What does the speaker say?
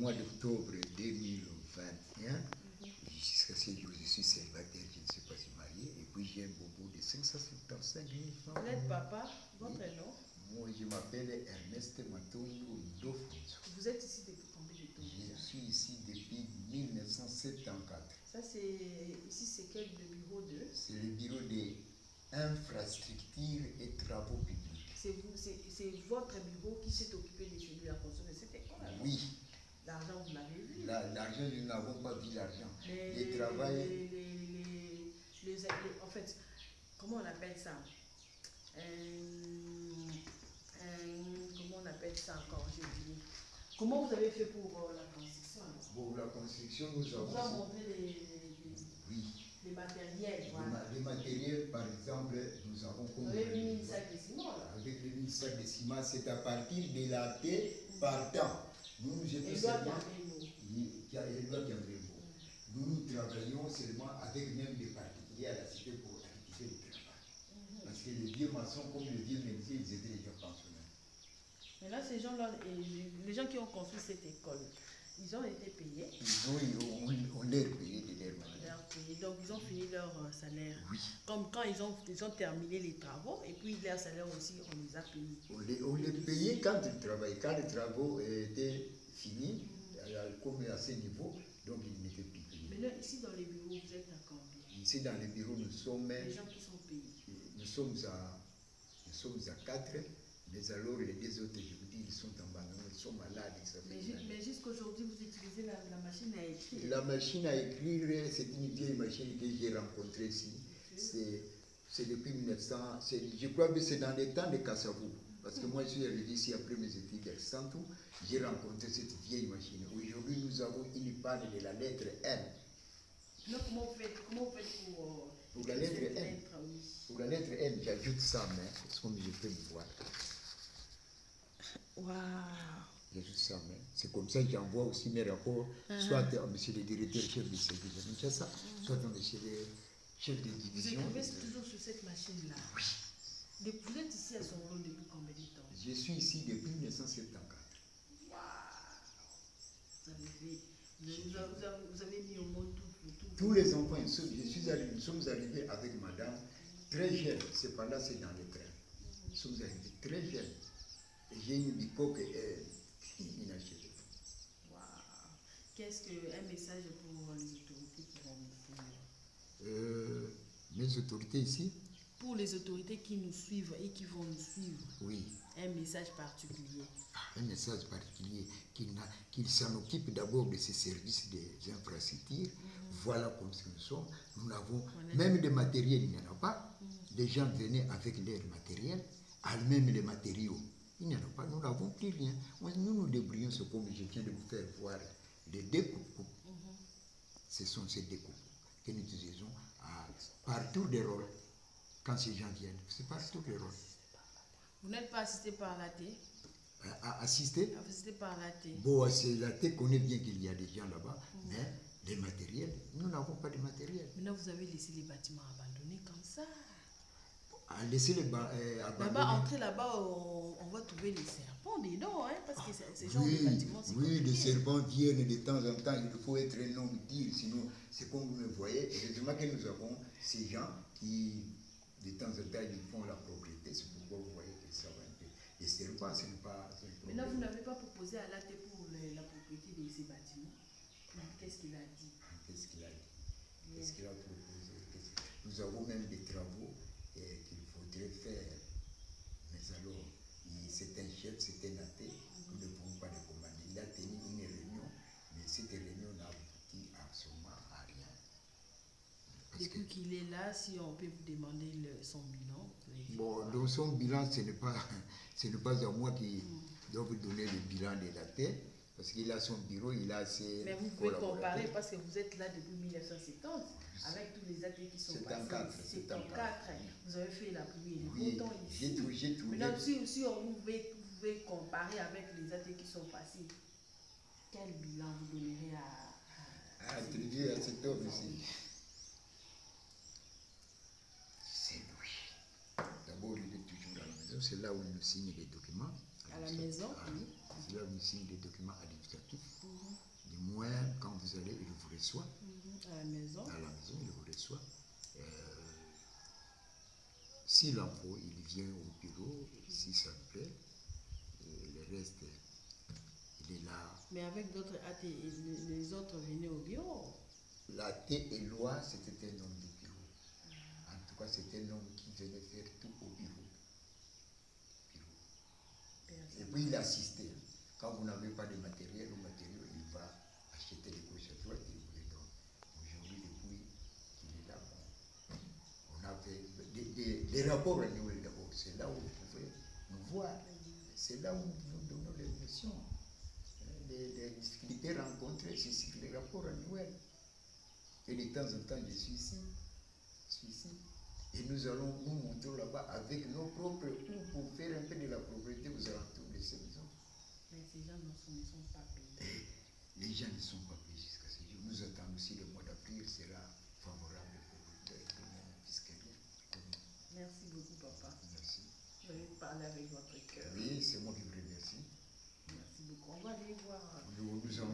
mois d'octobre 2021. Jusqu'à ce jour, je suis célibataire, je ne suis pas marié. Et puis j'ai un bobo de 575 000 francs. Vous êtes papa, votre nom? Moi, je m'appelle Ernest Matongo Ndofonso. Vous êtes ici depuis combien de temps? Je suis ici depuis 1974. Ça, c'est ici, c'est quel le bureau de? C'est le bureau des infrastructures et travaux publics. C'est votre bureau qui s'est occupé de celui la construction de cette école? Oui. L'argent, vous l'avez vu? L'argent, nous n'avons pas vu l'argent. En fait, comment on appelle ça? Comment on appelle ça encore? J'ai oublié. Comment vous avez fait pour la construction? Pour la construction, nous avons... Vous avez montré oui. les matériels. Voilà. Les matériels, par exemple, nous avons... Vous avez mis une sac de ciment là? Avec le sac de ciment, c'est à partir de la tête partant. Nous, nous travaillons seulement avec même des particuliers à la cité pour activer le travail. Parce que les vieux maçons, comme les vieux métiers, ils étaient déjà pensionnaires. Mais là, ces gens-là, les gens qui ont construit cette école, ils ont été payés. On les payé de leur manière. Donc, ils ont fini leur salaire. Oui. Comme quand ils ont terminé les travaux, et puis leur salaire aussi, on les a payés. On les payait quand ils travaillaient. Quand les travaux étaient finis, comme à ce niveau, donc ils n'étaient plus payés. Maintenant, ici dans les bureaux, vous êtes à combien? Ici dans les bureaux, nous sommes... Les gens qui sont payés. Nous sommes à 4, mais alors les deux autres, je vous dis, ils sont abandonnés, ils sont malades. Mais jusqu'aujourd'hui, vous utilisez la machine à écrire? La machine à écrire, c'est une vieille machine que j'ai rencontrée ici. C'est depuis 1900, je crois que c'est dans les temps de Kassavou. Parce que moi, je suis arrivé ici après mes études à Santou, j'ai rencontré cette vieille machine. Aujourd'hui, nous avons une panne de la lettre N. Non, comment vous faites pour la lettre N? Pour la lettre N, j'ajoute ça, mais c'est comme je peux me voir. Waouh! J'ajoute ça, mais c'est comme ça que j'envoie aussi mes rapports, soit à monsieur le directeur chef de service, soit à monsieur le chef de division. Vous écrivez toujours sur cette machine-là? Oui. Vous êtes ici à Songolo depuis combien de temps? Je suis ici depuis 1974. Waouh! Vous avez mis au monde tout. Tous les enfants, nous sommes arrivés avec madame très jeune. Cependant, c'est dans le train. Nous sommes arrivés très jeunes. J'ai une bicoque inachevée. Waouh! Qu'est-ce qu'un message pour les autorités qui vont nous suivre? Mes autorités ici? Pour les autorités qui nous suivent et qui vont nous suivre. Oui. Un message particulier. Un message particulier, qu'ils s'en occupent d'abord de ces services des infrastructures. Voilà comme ce que nous sommes. Nous n'avons même des matériels, il n'y en a pas. Les gens venaient avec leur matériel, même les matériaux. Il n'y en a pas, nous n'avons plus rien. Nous nous débrouillons, ce comme je viens de vous faire voir, les découpes. Ce sont ces découpes que nous utilisons partout des rôles. Quand ces gens viennent, c'est partout des rôles. Vous n'êtes pas assisté par la thé? Assisté? Assisté par la thé. Bon, c'est la thé connaît bien qu'il y a des gens là-bas, mais les matériels, nous n'avons pas de matériel. Maintenant, vous avez laissé les bâtiments abandonnés comme ça. Laisser les abandonnés. Là-bas, entrer là-bas, on va trouver les serpents dedans, hein, parce que ces gens de bâtiments, c'est oui, les serpents viennent de temps en temps, il faut être un homme dire, sinon c'est comme vous me voyez. Heureusement que nous avons ces gens qui, de temps en temps, ils font la propriété, c'est pourquoi vous voyez que ça va un peu. Les serpents, ce n'est pas un problème. Maintenant, vous n'avez pas proposé à l'AT pour la propriété de ces bâtiments. Qu'est-ce qu'il a dit? Qu'est-ce qu'il a dit? Qu'est-ce qu'il a proposé? Nous avons même des travaux qu'il faudrait faire. Mais alors, c'est un chef, c'est un athée, nous ne pouvons pas le commander. Il a tenu une réunion, mais cette réunion n'a abouti absolument à rien. Depuis qu'il est là, si on peut vous demander son bilan. Bon, donc son bilan, ce n'est pas à moi qui dois vous donner le bilan de la tête, parce qu'il a son bureau, il a ses... Mais vous pouvez comparer, parce que vous êtes là depuis 1970, avec tous les athlètes qui sont passés. C'est en 4. Vous avez fait la pluie et le beau temps ici. J'ai tout. Maintenant, si vous pouvez comparer avec les athlètes qui sont passés, quel bilan vous donnerez à attribuer à cet homme ici? C'est lui. D'abord, il est toujours à la maison, c'est là où il nous signe les documents. À la maison, oui. C'est là où il signe les documents administratifs. reçoit. À la maison. À la maison, il vous reçoit. S'il en faut, il vient au bureau, si ça me plaît. Et le reste, il est là. Mais avec d'autres AT, les autres venaient au bureau. L'AT et loi, c'était un homme de bureau. En tout cas, c'était un homme qui venait faire tout au bureau. Et puis il assistait. Quand vous n'avez pas de matériel, le matériel, il va acheter les gauche à droite et vous les donne. Aujourd'hui, depuis qu'il est là, on a fait des rapports annuels d'abord. C'est là où vous pouvez nous voir. C'est là où nous donnons les notions. Les difficultés rencontrées, c'est sur les rapports annuels. Et de temps en temps, je suis ici. Et nous allons nous montrer là-bas avec nos propres coûts pour faire un peu de la propriété aux alentours de ces maisons. Mais ces gens ne sont pas payés. Les gens ne sont pas payés jusqu'à ce jour. Nous attendons aussi le mois d'avril sera favorable pour le domaine fiscalien. Merci beaucoup, papa. Merci. Vous avez parlé avec votre cœur. Oui, c'est moi qui vous remercie. Merci beaucoup. On va aller voir. Nous allons